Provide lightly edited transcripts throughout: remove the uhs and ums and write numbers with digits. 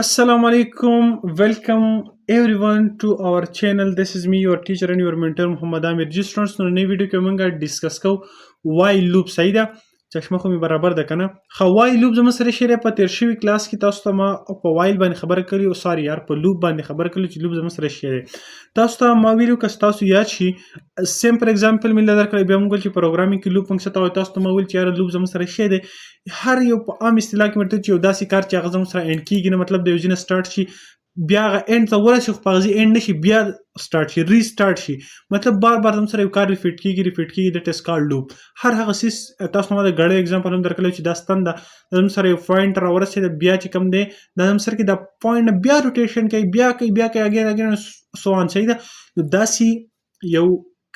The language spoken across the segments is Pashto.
Assalamu alaikum. Welcome everyone to our channel. This is me, your teacher and your mentor, Muhammad Amir. Just نو نوی ویډیو کې مونږه ډیسکس کو وای لوپ صحیح ده. چشمه خو می برابر ده کنه. خو وای لوپ زما سره شری په تیر شوی کلاس کې تاسو ته ما په وایل باندې خبره کړی او ساری یار په لوپ باندې خبره کړی چې لوپ زما سره شری. تاسو ته ما ویلو که تاسو یاد شي سیم پر ایگزامپل می لدر کړی بیا موږ چې پروګرامینګ کې لوپ موږ ته تاسو ته ما ویل چې یار لوپ زما سره شری. هر یو په عام اصطلاح کې مرته چې یو داسې کار چې هغه زموږ سره اند کیږي نه مطلب د یو ځینې سٹارټ شي بیا هغه اند ته ورسي خو په هغه ځای اند نشي بیا سٹارټ شي ریسٹارټ شي مطلب بار بار زموږ سره یو کار ریپیټ کیږي دیٹ از کالډ لوپ. هر هغه سیس تاسو ما د غړې اگزامپل هم درکړی چې دا ستن ده زموږ سره یو پوینټ را ورسېد بیا چې کوم دی دا زموږ سره کې دا پوینټ بیا روټیشن کوي اگین سو آن صحیح ده. نو داسې یو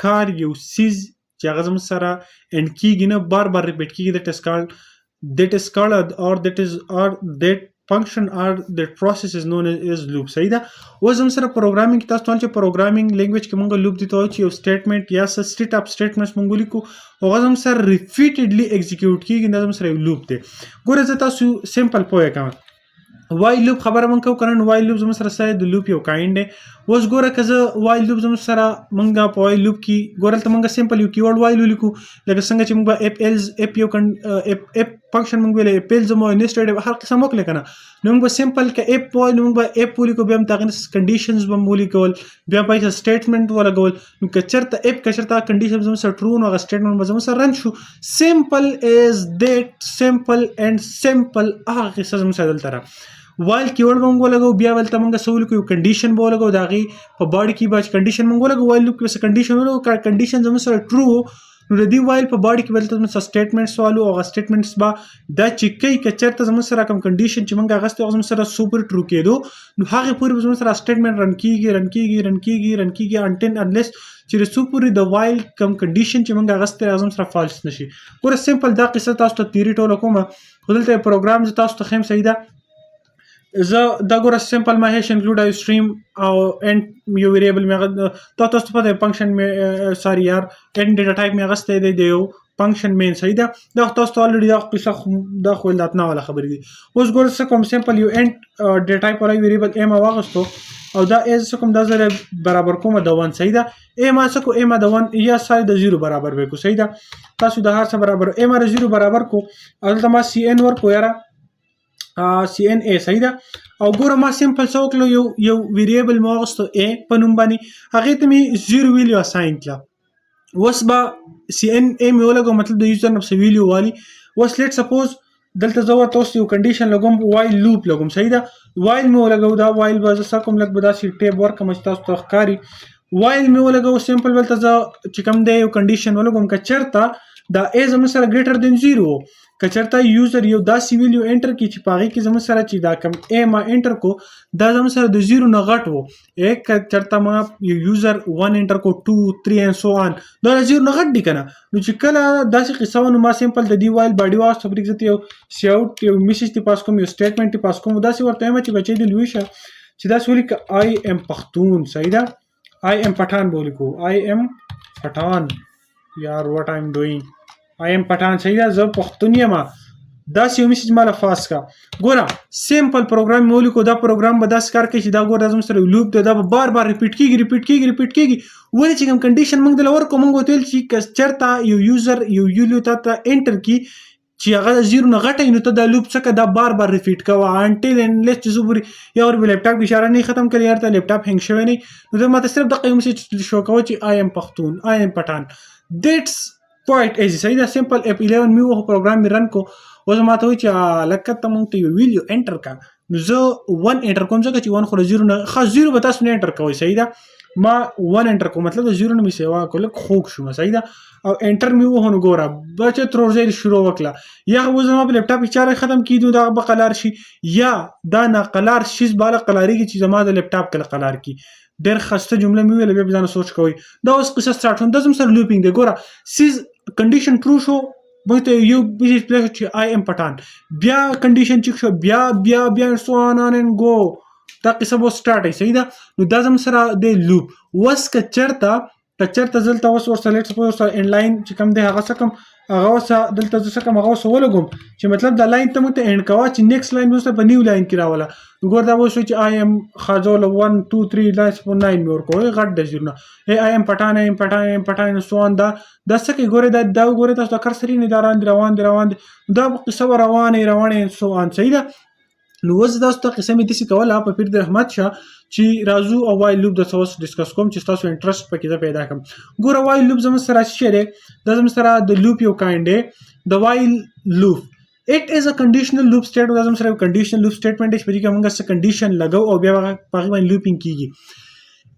کار یو سیز چې هغه زموږ سره اند کیږي نه بار بار ریپیټ کیږي that function or that process is known as loop صحیح ده. اوس زموږ سره پروګرامینګ تاسو ته چې پروګرامینګ لینګویج کې مونږ لوپ دي ته چې یو سټیټمنټ یا سیټ اپ سټیټمنټس مونږ لیکو هغه زموږ سره ریپیټډلی ایگزیکیوټ کیږي دا زموږ سره یو لوپ دی. ګوره زه تاسو سمپل پوهه کوم وای لوپ خبره مونږ کوو کنه وای لوپ زموږ سره سره د لوپ یو کایند دی. اوس ګوره که زه وای لوپ زموږ سره مونږ په وای لوپ کې ګوره ته مونږ سمپل یو کیورډ وای لیکو لکه څنګه چې مونږ اف ایلز اف یو اف فنکشن مونږ ویل اف ایلز مو انسټډ هر قسم وکړه کنه نو موږ سمپل ک اف وای نو موږ اف ولیکو بیا هم تاغه کنډیشنز به ولیکول بیا پای سټیټمنټ ولګول نو کچرته اف کچرته کنډیشنز هم سره ټرو نو هغه سټیټمنټ به زموږ سره رن شو سمپل از دیټ سمپل اینڈ سمپل هغه څه زموږ سره دلته وایل کیورډ مونږ ولګو بیا ولته مونږ سوال کوو کنډیشن به ولګو دا غي په باډي کې باج کنډیشن مونږ ولګو وایل لوپ کې کنډیشن ولګو کنډیشن زموږ سره ټرو نو د دې وایل په باډي کې ولته موږ سټیټمنټس والو او سټیټمنټس با دا چې کوي کچرته زموږ سره کوم کنډیشن چې مونږ غسته زموږ سره سوپر ټرو کېدو نو هغه پورې زموږ سره سټیټمنټ رن کیږي انټن انلیس چې سوپر د وایل کوم کنډیشن چې مونږ غسته زموږ سره فالس نشي. ګوره سمپل دا قصه تاسو ته تیری ټوله کومه خپلته پروګرام ز تاسو ته خیم صحیح ده. زه دا ګوره سمپل ما هیش انکلود ای سټریم او اند یو ویریبل مې تاسو ته پته فنکشن مې ساری یار اند ډیټا ټایپ مې غسته دی یو فنکشن مین صحیح ده دا تاسو ته الریډي دا قصه دا خو لاتنه ولا خبرې دي. اوس ګوره څه کوم سمپل یو اند ډیټا ټایپ ولا ویریبل ایم واغستو او دا از څه کوم دا زره برابر کوم د 1 صحیح ده ایم څه کو ایم د 1 یا سای د 0 برابر به کو صحیح ده تاسو د هر څه برابر ایم د 0 برابر کو الته ما سی ان ور کو یاره سی ان ای صحیح ده او ګوره ما سمپل څه وکړو یو ویریبل ما واغستو ای په نوم باندې هغې ته مې 0 ویلیو اساین کړه اوس به سی ان ای مې ولګو مطلب د یوزر نه څه ویلیو والي اوس لیټ سپوز دلته زه ورته اوس یو کنډیشن لګوم وایل لوپ لګوم صحیح ده وایل مې ولګو دا وایل به زه څه کوم لږ به داسې ټیب ورکړم چې تاسو ته ښکاري وایل مې ولګو سمپل ولته زه چې کوم دی یو کنډیشن ولګوم که چېرته دا ای زموږ سره ګریټر دین 0 کچرته یوزر یو داسې ویلیو انټر کی چې پاغي کې زموږ سره چې دا کم ای ما انټر کو دا زموږ سره د 0 نه غټ وو یک کچرته ما یو یوزر 1 انټر کو 2 3 and so on دا 0 نه غټ دی کنه نو چې کله داسې قصه ونه ما سمپل د دی وایل باډي واس فبریک زته یو سی اوټ یو میسج تی پاس کوم یو سټیټمنټ تی پاس کوم داسې ورته ما چې بچی دی لويشه چې دا سوري ک آی ام پختون صحیح ده آی ام پټان بولیکو آی ام پټان یار واټ آی ام ډوینګ I am پټان صحیح ده زه پښتون یم دا یو میسج مال فاس کا ګوره سمپل پروګرام مولي کو دا پروګرام به داس کار کوي چې دا ګوره زموږ سره لوپ دی دا بار بار ریپیټ کیږي ولې چې کوم کنډیشن موږ د لور کوم موږ وتل چې چرته یو یوزر یو یولیو ته انټر کی چې هغه 0 نه غټه نو ته دا لوپ څخه دا بار بار ریپیټ کوه انټل انلیس چې زبري یا ور لپټاپ اشاره نه ختم کړي یار ته لپټاپ هنګ شوی نه نو ما ته صرف د قیمت شو کوي چې I am پښتون I am پټان دیټس quite easy صحیح ده سمپل اف 11 می وو پروګرام می رن کو اوس ما ته وی چې لکه ته مونږ ته یو ویلیو انټر کا نو زه 1 انټر کوم ځکه چې 1 خو 0 نه خاص 0 به تاسو نه انټر کوئ صحیح ده ما 1 انټر کوم مطلب 0 نه می سیوا کوله خوک شو صحیح ده او انټر می وو نو ګوره بچ تروزې شروع وکړه یا اوس ما په لپټاپ اشاره ختم کیدو دا به قلار شي یا دا نه قلار شي بالا قلاری کی چې زما د لپټاپ کله قلار کی ډېر خسته جمله مې ویل بیا ځان سوچ کوي دا اوس قصه سٹارټ هم د زم سره لوپینګ دی ګوره سیز کنډیشن ټرو شو بته یو میسج پلیس چې I am پټان بیا کنډیشن چک شو بیا سو آن ان گو دا قصه به سٹارټ صحیح ده نو دا زم سره د لوپ وس ک چرته زلته اوس ورسره لیټ سپوز سره ان لاین چې کوم دی هغه څه کوم هغه وسه دلته زه څه کوم هغه وسه ولګوم چې مطلب دا لاین ته موږ ته اینډ کوه چې نیکسټ لاین وسه په نیو لاین کې راوله ګور دا وسو چې آی ام خاجول 1 2 3 لاس په 9 مې ورکوي غټ د ژوندونه آی ام پټان سو ان دا څه کې ګوره دا ګوره تاسو کار سری نه روان دي دا قصه روانه سو ان صحیح ده نو اوس تاسو ته قسم دې کوله په پیر د رحمت شاه چې رازو او وایل لوپ د څه ډیسکس کوم چې تاسو انټرست پکې پیدا کوم ګوره وایل لوپ زموږ سره شي دا زموږ سره د لوپ یو کایند دی د وایل لوپ اٹ از ا کنډیشنل لوپ سټیټ دا زموږ سره کنډیشنل لوپ سټیټمنټ چې په دې کې موږ څه کنډیشن لګاو او بیا هغه په باندې لوپینګ کیږي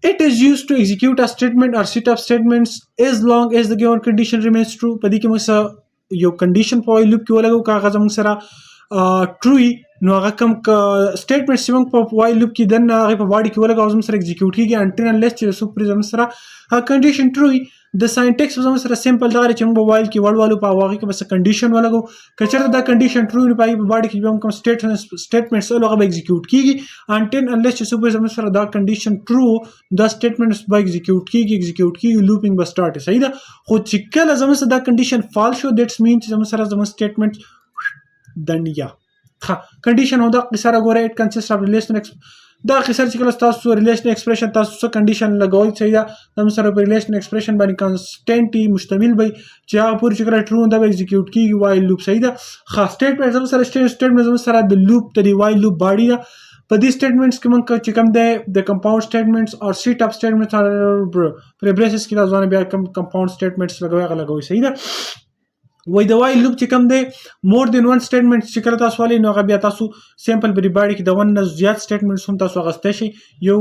it is used to execute a statement or set of statements as long as the given condition remains true په دې کې موږ یو کنډیشن په وایل لوپ کې ولګو کاغذ موږ سره true نو هغه کوم سټیټمنټ چې موږ په وایل لوپ کې دنه هغه په باډي کې ولګو زموږ سره ایگزیکیوټ کیږي انټر انلیس چې سو زموږ سره کنډیشن ټرو د ساينټکس زموږ سره سمپل دا چې موږ په وایل کې وړوالو په واغې کې بس کنډیشن ولګو کچره دا کنډیشن ټرو نه پای په باډي کې کوم سټیټمنټس هغه به ایگزیکیوټ کیږي انټر انلیس چې سو زموږ سره دا کنډیشن ټرو دا سټیټمنټس به ایگزیکیوټ کیږي لوپینګ به سٹارټ صحیح ده خو چې کله زموږ سره دا کنډیشن فالس شو دیټس مین چې زموږ سره زموږ سټیټمنټ دنیا کنډیشن هو دا قصره ګوره اټ کنسیست اف ریلیشن دا قصره چې کله تاسو ریلیشن ایکسپریشن تاسو څه کنډیشن لګوي صحیح ده د سره په ریلیشن ایکسپریشن باندې کانسټنټ مشتمل وي چې هغه پوره چې کله ټرو دا به ایگزیکیوټ کیږي وایل لوپ صحیح ده خاص سټیټمنټ زموږ سره سټیټمنټ زموږ سره د لوپ د وایل لوپ باډي ده په دې سټیټمنټس کې موږ چې کوم د کمپاوند سټیټمنټس او سیټ اپ سټیټمنټس او پریبریسز کې راځونه بیا کوم کمپاوند سټیټمنټس لګوي صحیح ده وای د وایل لوپ چې کوم دی مور دین ون سټیټمنټ چې کله تاسو ولې نو هغه بیا تاسو سیمپل بری باډي کې د ون نه زیات سټیټمنټس هم تاسو غوښته شي یو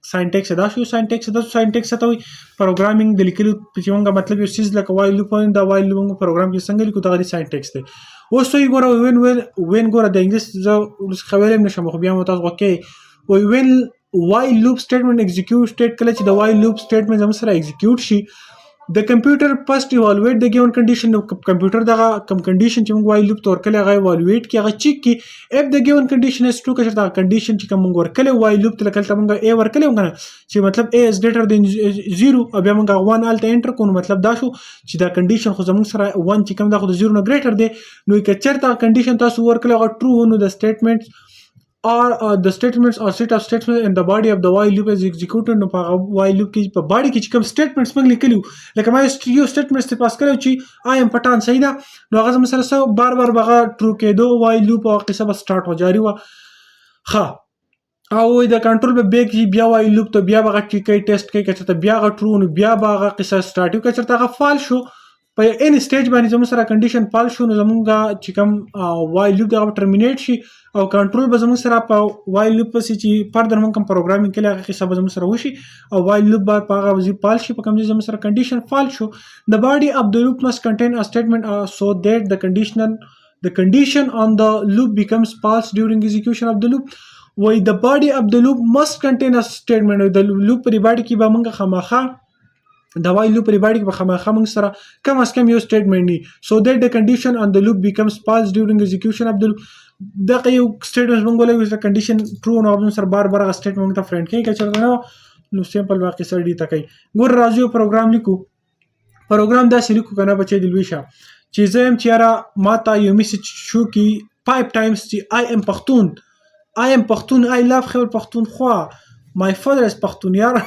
ساينټکس دا شو ساينټکس ته وي پروګرامینګ د لیکلو چې موږ مطلب یو سیز لکه وایل لوپ دا وایل لوپ پروګرام کې څنګه لیکو دا غوړي ساينټکس دی اوس یې ګوره وین ګوره د انګلیس زه خبرې نشم خو بیا مو تاسو وکي وای وین وایل لوپ سټیټمنټ ایگزیکیوټ سټیټ کله چې د وایل لوپ سټیټمنټ زموږ سره ایگزیکیوټ شي the computer first evaluate the given condition computer دغه کوم condition چې موږ وایل لوپ تور کله هغه evaluate کی هغه چیک کی if the given condition is true که دا condition چې کوم موږ ورکله وایل لوپ تل کله موږ a ورکله موږ چې مطلب a is greater than 0 او بیا موږ 1 الته انټر کوو مطلب دا شو چې دا condition خو زموږ سره 1 چې کوم دا خو د 0 نه greater دی نو که چیرته condition تاسو ورکله هغه true نو د statement or the statements or set of statements in the body of the while loop is executed نو په while loop کې په body کې چې کوم statements موږ لیکلو لکه ما یو statements ته پاس کړو چې I am پټان صحیح ده نو هغه زموږ سره بار بغه true کېدو while loop او قصه به start و جاری و ها او د کنټرول به بیک بیا while loop ته بیا بغه ټیکې ټیسټ کوي چې بیا غ true نو بیا بغه قصه start کوي چې هغه فال شو په ان سټیج باندې زموږ سره کنډیشن فال شو نو زموږ چې کوم وایل لوپ دا ټرمینیټ شي او کنټرول به زموږ سره په وایل لوپ پسې چې فردر موږ کوم پروګرامینګ کې هغه حساب زموږ سره وشي او وایل لوپ به په هغه وزي فال شي په کوم ځای زموږ سره کنډیشن فال شو the body of the loop must contain a statement so that the condition on the loop becomes false during execution of the loop why the body of the loop must contain a statement the loop په body کې به موږ خامخا د وایل لوپ ریباډي په خامخا موږ سره کم از کم یو سټیټمنټ دی سو دیټ د کنډیشن ان د لوپ بیکمز فالس ډیورینګ ایگزیکیوشن اف د لوپ دغه یو سټیټمنټ موږ ولې د کنډیشن ټرو نو موږ سره بار هغه سټیټمنټ ته فرند کوي چې نو سیمپل واقع سره دی تکي ګور راځو پروګرام لیکو پروګرام دا لیکو کنه بچي د لوي شه چې زم چیرې ماته یو میسج شو کی 5 times چې I am پښتون I love خبر پښتونخوا my father is پښتون یار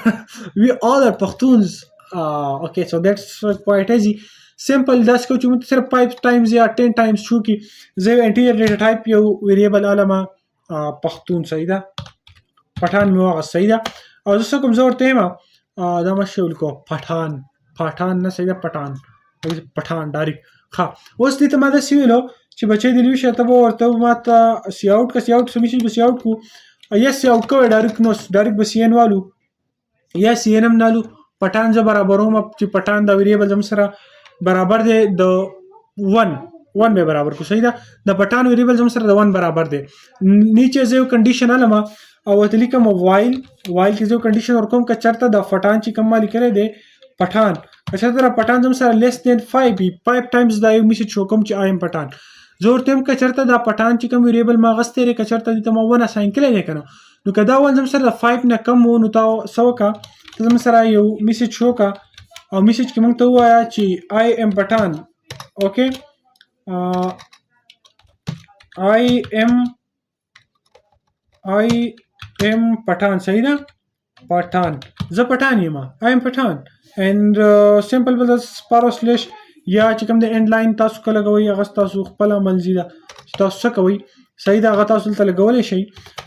we all are پښتونز okay so that's quite easy simple that's کو چې موږ صرف 5 times یا 10 times شو کی زه انټیجر ډیټا ټایپ یو ویریبل علامه پښتون صحیح ده پټان مې واغ صحیح ده او زه کوم زور ته ما دا مشول کو پټان نه صحیح ده پټان ډایرک ها اوس دې ته ما دا سیولو چې بچي دی لوي شته ورته ماته سی اوټ سمیشن به سی اوټ کو یا سی اوټ کو ډایرک به سی ان والو یا سی ان ام نالو پټان ز برابروم چې پټان د ویریبل زم سره برابر دی د 1 به برابر کو صحیح ده د پټان ویریبل زم سره د 1 برابر دی نیچه زو کنډیشن علما او تلی کوم وایل کې زو کنډیشن ورکوم ک چرته د پټان چې کوم مالی کړی دی پټان کچته د پټان زم سره لیس دین 5 بي 5 ټایمز دا یو میسج شو کوم چې ایم پټان زور تم ک چرته د پټان چې کوم ویریبل ما غستې ر ک چرته د تمونه ساين کړی دی کنه نو کدا ول زم سره د 5 نه کم وو نو تا سوکا زم سره یو میسج شو کا او میسج کې موږ ته وایا چې I am پټان اوکے I am پټان صحیح ده پټان زه پټان یم I am پټان and simple with the sparrow slash یا چې کوم د end line تاسو کله کوي هغه تاسو خپل منځي ده تاسو څه کوي صحیح ده هغه تاسو ته لګولای شي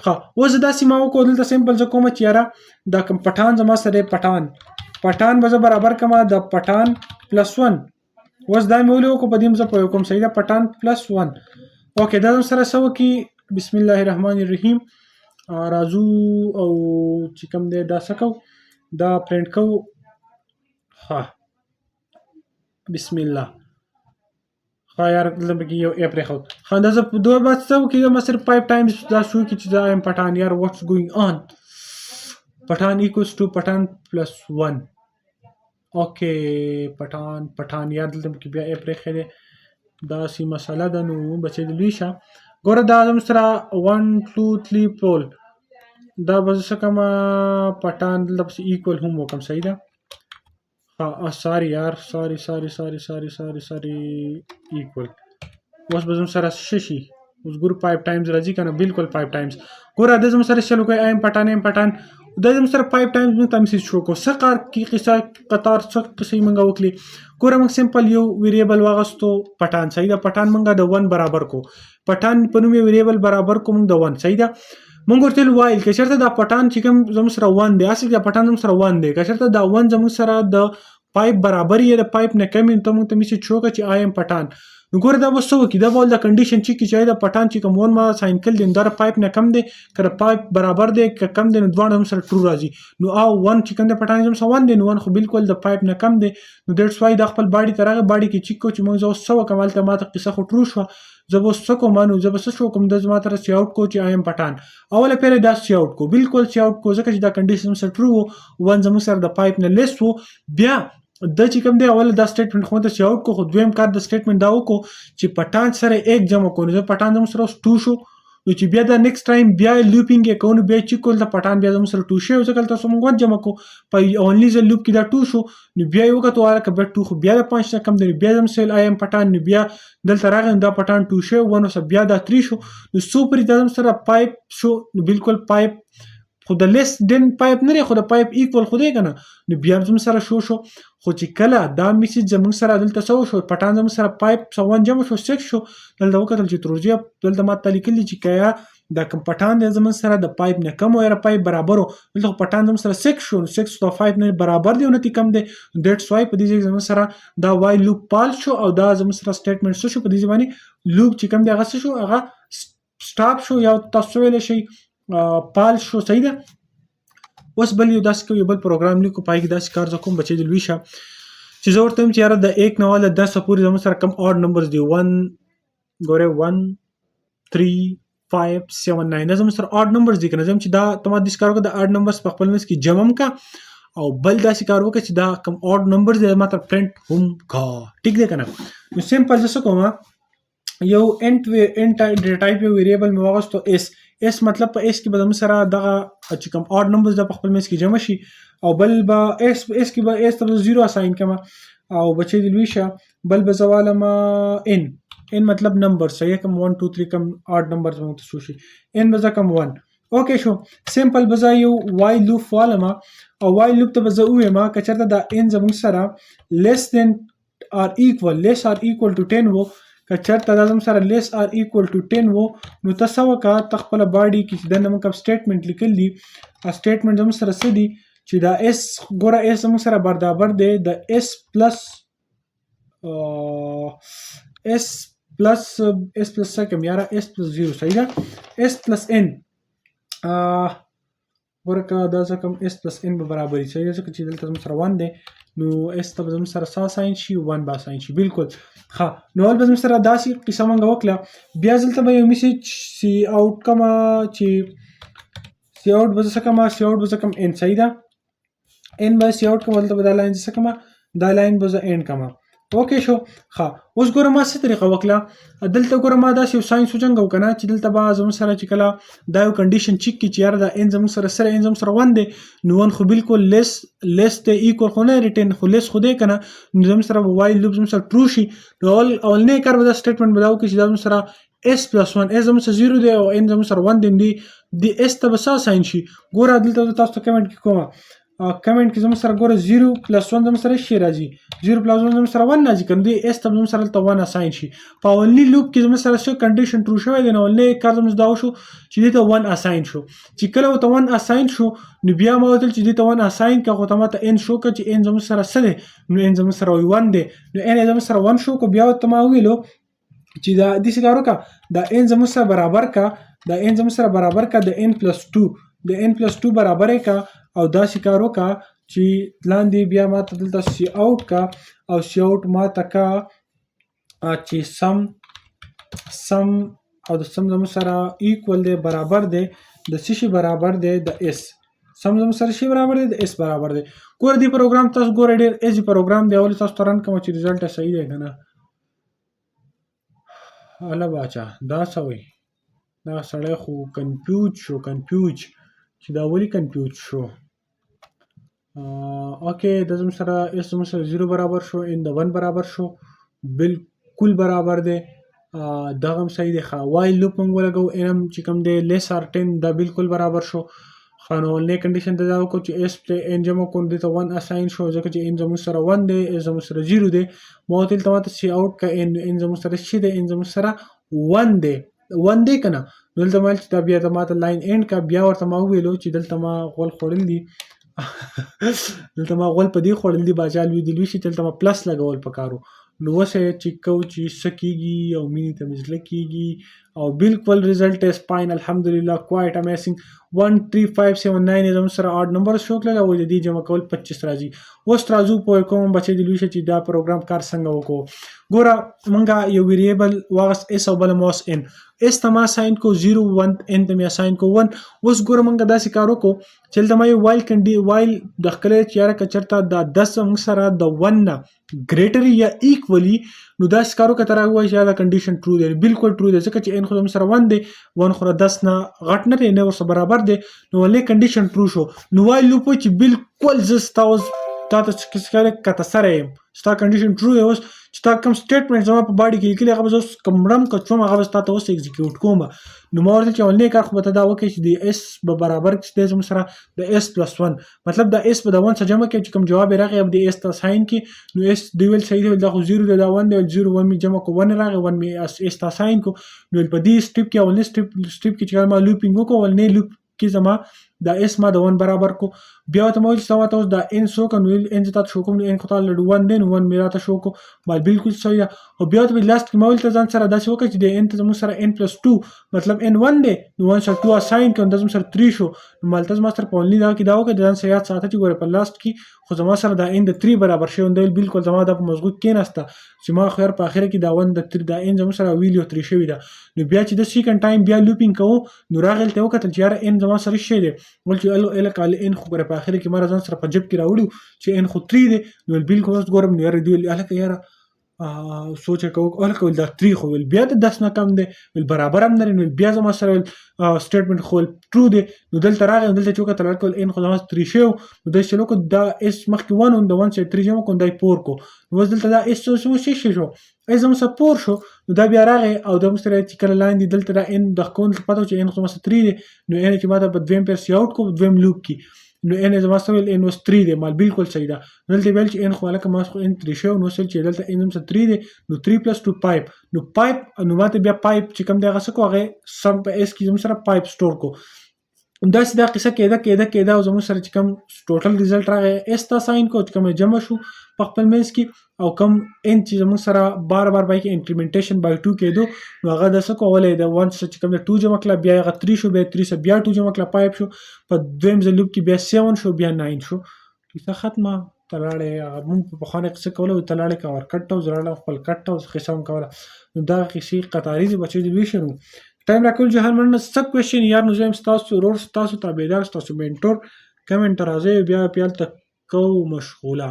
ښه اوس دا سیمه وکړو دلته سیمپل زه کوم چې یاره دا کوم پټان زما سره پټان به زه برابر کما د پټان پلس 1 اوس دا مې ولې وکړو په دې زه پوه کوم صحیح ده پټان پلس 1 اوکې دا سره سو کې بسم الله الرحمن الرحیم راځو او چې کوم دی دا څه کوو دا پرنټ کوو ها بسم الله ها یار دلته پکې یو اپ پرېښود ښه دا زه دوه بعد څه وکړي زه صرف 5 ټایمز دا شو کې چې دا یم پټان یار واټس ګوینګ آن پټان ایکوز ټو پټان پلس 1 اوکې پټان یار دلته پکې بیا اپ پرېښی دی داسې مسله ده نو بچې د لوی شه ګوره دا زموږ سره 1 2 3 پول دا به زه څه کومه پټان دلته پسې ایکول هم وکړم صحیح ده ساري یار ساري ایکول اوس به زموږ سره څه شي اوس ګوره 5 ټایمز راځي که نه بالکل 5 ټایمز ګوره دا زموږ سره چلو کوي ایم پټان دا زموږ سره 5 ټایمز موږ ته مسیج شو کو څه کار کې قصه قطار څه قصې موږ وکړي ګوره موږ سمپل یو ویریبل واغستو پټان صحیح ده پټان موږ د 1 برابر کو پټان په نوم ویریبل برابر کو موږ د 1 صحیح ده موږ ورته وایل که چېرته دا پټان چې کوم زموږ سره 1 دی اصل دا پټان زموږ سره 1 دی که چېرته دا 1 زموږ سره د پایپ برابر یې د پایپ نه کم ته موږ ته میسج شو که چې آی ایم پټان نو ګوره دا به څه وکړي دا به ول د کنډیشن چې کې چې د پټان چې کوم 1 ما ساین کړل دی دا پایپ نه کم دی که پایپ برابر دی که کم دی نو دواړه هم سره ټرو راځي نو 1 چې کوم د پټان زم سره 1 دی نو 1 خو بالکل د پایپ نه کم دی نو دیټس وای د خپل باډي تر هغه باډي کې چې کو چې موږ زو سو کمال ته ماته قصه خو ټرو شو زه به څه کوم نو زه به څه شو کوم د زما تر سی اوټ کو چې آی ایم پټان اوله پیره دا سی اوټ کو بالکل سی اوټ کو ځکه چې دا کنډیشن سره ټرو 1 زموږ سره د پایپ نه لیس وو بیا د چې کوم دی اول دا سټیټمنټ خو ته سی اوټ کو خو دویم کار د سټیټمنټ دا وکړو چې پټان سره 1 جمع کو نو پټان زموږ سره 2 شو نو چې بیا دا نیکسټ ټایم بیا لوپینګ یې کوو بیا چې کول د پټان بیا زموږ سره 2 شو ځکه تاسو موږ جمع کو په اونلی ز لوپ کې دا 2 شو نو بیا یو کته واره کبه 2 خو بیا د 5 څخه کم دی بیا زم سیل آی ایم پټان نو بیا دلته راغی دا پټان 2 شو ونه سره بیا دا 3 شو نو سوپر د سره پایپ شو نو بالکل پایپ خو د لیس دین پایپ نه لري خو د پایپ ایکوال خو دی کنه نو بیا زم سره شو خو چې کله دا میسج زموږ سره دلته سو شو پټان زموږ سره پایپ 1 جمع شو 6 شو دلته وکتل چې تروجیا دلته ماته لیکلی چې کیا دا کم پټان د زموږ سره د پایپ نه کم او پایپ برابرو دلته پټان زموږ سره 6 شو 6 to 5 نه برابر دی نو تی کم دی دیټس وای په دې زموږ سره دا وای لوپ پال شو او دا زموږ سره سټیټمنټ شو په دې ځمانه لوپ چې کم دی هغه شو هغه سټاپ شو یا تاسو ویل شي پال شو صحیح ده اوس بل یو داس کوي بل پروګرام لیکو پای کې داس کار کوم بچي د لوي شه چې زه ورته چې یاره د 1 نه والا 10 پورې زموږ سره کم اډ نمبرز دی 1 ګوره 1 3 5 7 9 دا زموږ سره اډ نمبرز دي کنه زم چې دا تمه د کار کو د اډ نمبرز په خپل مس کې جمع کا او بل داسې کار وکړي چې دا کم اډ نمبرز دی ماته پرنٹ هم کا ټیک دی کنه نو سمپل څه کومه یو انټ ټایپ یو ویریبل مې واغستو اس مطلب په اس کې به زموږ سره دغه چې کوم اډ نمبرز د خپل مس کې جمع شي او بل به اس کې به اس ته 0 اساین کما او بچي د لوي شه بل به زوالم ان مطلب نمبر صحیح کم 1 2 3 کم اډ نمبرز مو ته شي ان به کم 1 اوکې شو سمپل به یو وای لوپ والما او وای لوپ ته به زه وایم کچرته دا ان زموږ سره less than or equal to 10 وو کچرته دا زموږ سره less or equal to 10 وو نو تاسو وکړه تخپل باډي کې د نمک سټیټمنټ لیکل دي سټیټمنټ زموږ سره سدي چې دا اس ګوره اس زموږ سره برابر دی د اس پلس کم یاره اس پلس 0 صحیح ده اس پلس ان ورکه دا ځکه اس پلس ان به برابر شي ځکه چې دلته زموږ سره 1 دی نو اس ته زموږ سره ساين شي 1 با ساين شي بالکل ها نو ول زموږ سره داسې قسم غو وکړه بیا ځلته به یو میسج سی اوټ کما چې سی اوټ به څه کما سی اوټ به څه کم ان صحیح ده ان به سی اوټ کما ولته بدل لاین څه کما دا لاین به ان کما اوکې شو. ښه اوس ګوره ما څه طریقه وکړه، دلته ګوره ما داسې یو ساين وجنګو که نه چې دلته به زموږ سره چې کله دا یو کنډیشن چیک کړي چې یاره دا ان زموږ سره سره ان زموږ سره 1 دی، نو 1 خو بالکل لیس دی ایکول خو نه ریټین خو لیس خو دی که نه، نو زموږ سره به وایل لوپ زموږ سره ټرو شي. نو اولنی کار به دا سټیټمنټ به دا وکړي چې دا زموږ سره اس پلس 1 اس زموږ سره 0 دی او ان زموږ سره 1 دی، د اس ته به څه ساين شي. ګوره دلته تاسو ته کمنټ کې کومه کمنټ کې زموږ سره ګوره 0 پلس 1 زموږ سره شي راځي، 0 پلس 1 زموږ سره 1 راځي، کنه دی اس ته زموږ سره ته 1 اساين شي. په اولنی لوپ کې زموږ سره څه کنډیشن ټرو شوی دی، نو اولنی کار زموږ دا وشو چې دې ته 1 اساين شو. چې کله ته 1 اساين شو نو بیا ما وتل چې دې ته 1 اساين کا خو ته ماته ان شو که چې ان زموږ سره څه دی، نو ان زموږ سره 1 دی، نو ان زموږ سره 1 شو کو بیا ته ما ویلو چې دا د سګارو کا دا ان زموږ سره برابر کا دا ان زموږ سره برابر کا د ان پلس 2 د ان پلس 2 برابر کا او دا سګارو کا چې لاندې بیا ما ته دلته سی اوټ کا او سی اوټ ما ته کا چې سم او د سم زموږ سره ایکول دی برابر دی د څه شي برابر دی د اس سم زموږ سره شي برابر دی د اس برابر دی. ګوره دې پروګرام تاسو ګوره ډېر ایزي پروګرام دی، اول تاسو تران کوم چې رزلټ صحیح دی کنه. اله باچا دا سوي دا سړی خو کنفیوز شو چې دا ولې کنفیوز شو. اوکې د زموږ سره اس زموږ سره 0 برابر شو، ان د 1 برابر شو، بالکل برابر دی، دغه هم صحیح دی. ښه وایل لوپ موږ ولګو ان چې کوم دی لیس آر 10 دا بالکل برابر شو. ښه نو اولنی کنډیشن ته دا وکړو چې اس ته ان جمع کړو دې ته 1 اساين شو ځکه چې ان زموږ سره 1 دی اس زموږ سره 0 دی. ما ورته دلته ماته سی اوټ که ان زموږ سره څه دی ان زموږ سره 1 دی که نه. نو دلته ما چې دا بیا ته ماته لاین اینډ کا بیا ورته ما وویلو چې دلته ما غول خوړل دي دلته ما غول په دې خوړل دي باچا لوی دی لوی شي دلته ما پلس لګول پکارو. نو اوس یې چې کو چې څه کېږي او مینې ته مې زړه کېږي او بالکل رزلټ از فاین الحمدلله کوایټ امیزنګ 13579 زموږ سره اډ نمبر شو کړل او د دې جمع کول 25 راځي. اوس ترازو پوه کوم بچې د لوی شي چې دا پروګرام کار څنګه وکړو. ګوره مونږه یو ویریبل واغس اس او بل موس ان اس ته ما ساين کو 0 1 ان ته مې ساين کو 1. اوس ګوره مونږه داسې کار وکړو چې دلته ما یو وایل د ښکلی چې یاره که چېرته دا 10 زموږ سره د 1 نه ګریټر یا ایکولی نو داسې کار وکړه ته راووایي چې دا کنډیشن ټرو دی، بالکل ټرو دی ځکه چې ان خو زموږ سره 1 دی 1 خو 10 نه غټ نه دی نه ورسره برابر دی. نو ولې کنډیشن ټرو شو. نو وایل لوپ چې بالکل زه ستا اوس تا ته که ته سره یم ستا کنډیشن ټرو دی، اوس چې تا کوم سټیټمنټ زما په باډي کې لیکلي هغه به زه اوس کوم مړم که څوم هغه به تا ته اوس اکزیکیوټ کوم. نو ما ورته چې اولنی کار خو به ته دا وکړې چې د اس به برابر کړي دی زموږ سره د اس پلس 1 مطلب د اس به د 1 سره جمع کړي چې کوم جواب یې راغی د اس ته ساين کړي. نو اس دوی ویل صحیح دی دا خو 0 دی دا 1 دی 0 1 مې جمع کو 1 راغی 1 مې اس ته ساين کو. نو په دې سټیپ کې اولنی سټیپ کې چې ما لوپینګ وکړو اولنی لوپ کې زما دا اس ما د 1 برابر کو. بیا ته مول سوا ته اوس دا ان سو کنو ان ته شو کوم ان خو تعالی 1 دین 1 میرا ته شو کو بل بالکل صحیح. او بیا ته لاست کې مول ته ځان سره داسې وکړي چې د ان ته زموږ سره ان پلس 2 مطلب ان 1 دی نو 1 سره 2 اساين کوم د زموږ سره 3 شو. نو مالته زما سره په اونلی دا کې دا وکړي ځان سره یاد ساته چې ګوره په لاست کې خو زما سره دا ان د 3 برابر شي اون دی بالکل زما د مزغو کې نهسته چې ما خیر په اخر کې دا 1 د 3 دا ان زموږ سره ویلیو 3 شوی دا. نو بیا چې د سیکنډ ټایم بیا لوپینګ کوو نو راغلته وکړل چې یاره ان زما سره شي دی ول چې ال کال ان خو په اخر کې مار ځان سره په جيب کې راوړو چې ان خو 3 دی. نو بالکل اوس ګورم یاره دی الکه یاره سوچ کو الکه دا 3 خو بیا د 10 نه کم دی برابر هم نه نو بیا زما سره سټیټمنټ خو ټرو دی. نو دلته راغی دلته چې وکړل الکه ان خو زما 3 شو نو د شلو کو دا اس مخکې 1 اون د 1 چې 3 جمع کو دای 4 کو نو دلته دا اس سو شي شو زما سره 4 شو. نو دا بیا راغی او د مستری چې کله لاندې دلته دا ان د کون پته چې ان خو زما 3 دی نو ان چې ما د دویم پر سی اوټ کو دویم لوپ کی نو ان زما سره ان واس 3 دی مال بالکل صحیح ده. دلته ویل چې ان خو الکه ما خو ان 3 شو نو سل چې دلته ان زما 3 دی نو 3 + 2 پایپ نو پایپ نو ماته بیا پایپ چې کوم دی هغه څه کو هغه سم په اس کې زما سره پایپ سٹور کو. داسې دا قصه کېده او زموږ سره چې کوم ټوټل رزلټ راغی اس ته ساين کو چې کوم جمع شو په خپل منځ کې او کوم ان چې زموږ سره بار بای کې انکریمنټیشن بای 2 کېدو نو هغه د څه کولای د 1 چې کوم 2 جمع کړه بیا هغه 3 شو بیا 3 بیا 2 جمع کړه پایپ شو په دویم ځلوب کې بیا 7 شو بیا 9 شو کیسه ختمه. تلاړې موږ په خانه قصه کوله تلاړې کا ور کټ او زړه خپل کټ او قسم کوله نو دا قصې قطاري دي بچي دی ویشنو ټایم راکول جهان مننه سب کوېشن یار نو زم تاسو ورور تاسو تابعدار تاسو منټور کمنټ راځي بیا پیال تک کو مشغوله